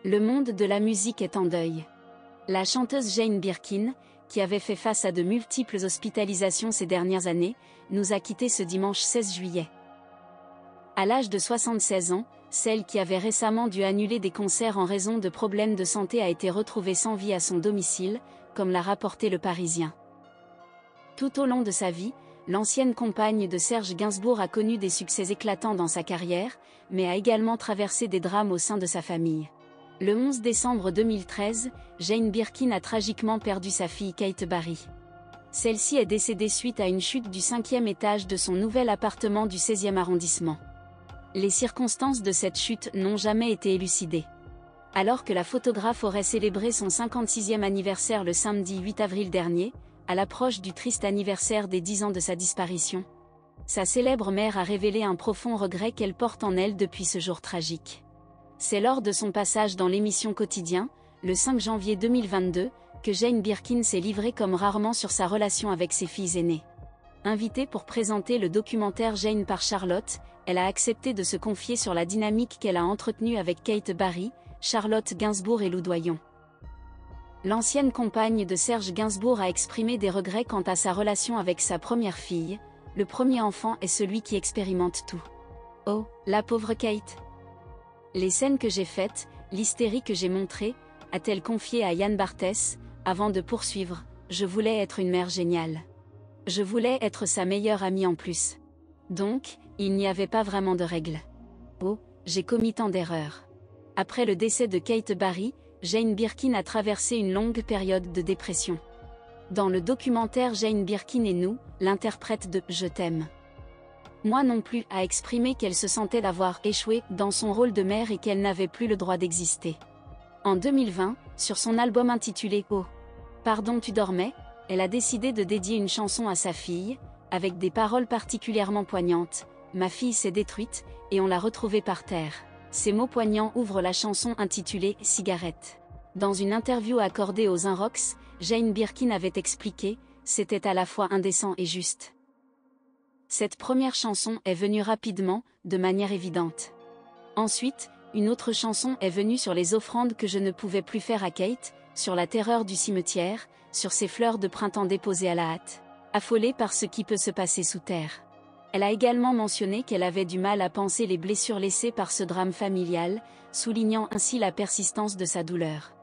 Le monde de la musique est en deuil. La chanteuse Jane Birkin, qui avait fait face à de multiples hospitalisations ces dernières années, nous a quittés ce dimanche 16 juillet. À l'âge de 76 ans, celle qui avait récemment dû annuler des concerts en raison de problèmes de santé a été retrouvée sans vie à son domicile, comme l'a rapporté Le Parisien. Tout au long de sa vie, l'ancienne compagne de Serge Gainsbourg a connu des succès éclatants dans sa carrière, mais a également traversé des drames au sein de sa famille. Le 11 décembre 2013, Jane Birkin a tragiquement perdu sa fille Kate Barry. Celle-ci est décédée suite à une chute du 5e étage de son nouvel appartement du 16e arrondissement. Les circonstances de cette chute n'ont jamais été élucidées. Alors que la photographe aurait célébré son 56e anniversaire le samedi 8 avril dernier, à l'approche du triste anniversaire des 10 ans de sa disparition, sa célèbre mère a révélé un profond regret qu'elle porte en elle depuis ce jour tragique. C'est lors de son passage dans l'émission Quotidien, le 5 janvier 2022, que Jane Birkin s'est livrée comme rarement sur sa relation avec ses filles aînées. Invitée pour présenter le documentaire Jane par Charlotte, elle a accepté de se confier sur la dynamique qu'elle a entretenue avec Kate Barry, Charlotte Gainsbourg et Lou Doyon. L'ancienne compagne de Serge Gainsbourg a exprimé des regrets quant à sa relation avec sa première fille. Le premier enfant est celui qui expérimente tout. Oh, la pauvre Kate! Les scènes que j'ai faites, l'hystérie que j'ai montrée, a-t-elle confié à Yann Barthès, avant de poursuivre, je voulais être une mère géniale. Je voulais être sa meilleure amie en plus. Donc, il n'y avait pas vraiment de règles. Oh, j'ai commis tant d'erreurs. Après le décès de Kate Barry, Jane Birkin a traversé une longue période de dépression. Dans le documentaire Jane Birkin et nous, l'interprète de « Je t'aime ». Moi non plus a exprimé qu'elle se sentait d'avoir échoué dans son rôle de mère et qu'elle n'avait plus le droit d'exister. En 2020, sur son album intitulé « Oh, pardon tu dormais », elle a décidé de dédier une chanson à sa fille, avec des paroles particulièrement poignantes. « Ma fille s'est détruite, et on l'a retrouvée par terre ». Ces mots poignants ouvrent la chanson intitulée « Cigarette ». Dans une interview accordée aux Inrocks, Jane Birkin avait expliqué « C'était à la fois indécent et juste ». Cette première chanson est venue rapidement, de manière évidente. Ensuite, une autre chanson est venue sur les offrandes que je ne pouvais plus faire à Kate, sur la terreur du cimetière, sur ces fleurs de printemps déposées à la hâte, affolée par ce qui peut se passer sous terre. Elle a également mentionné qu'elle avait du mal à panser les blessures laissées par ce drame familial, soulignant ainsi la persistance de sa douleur.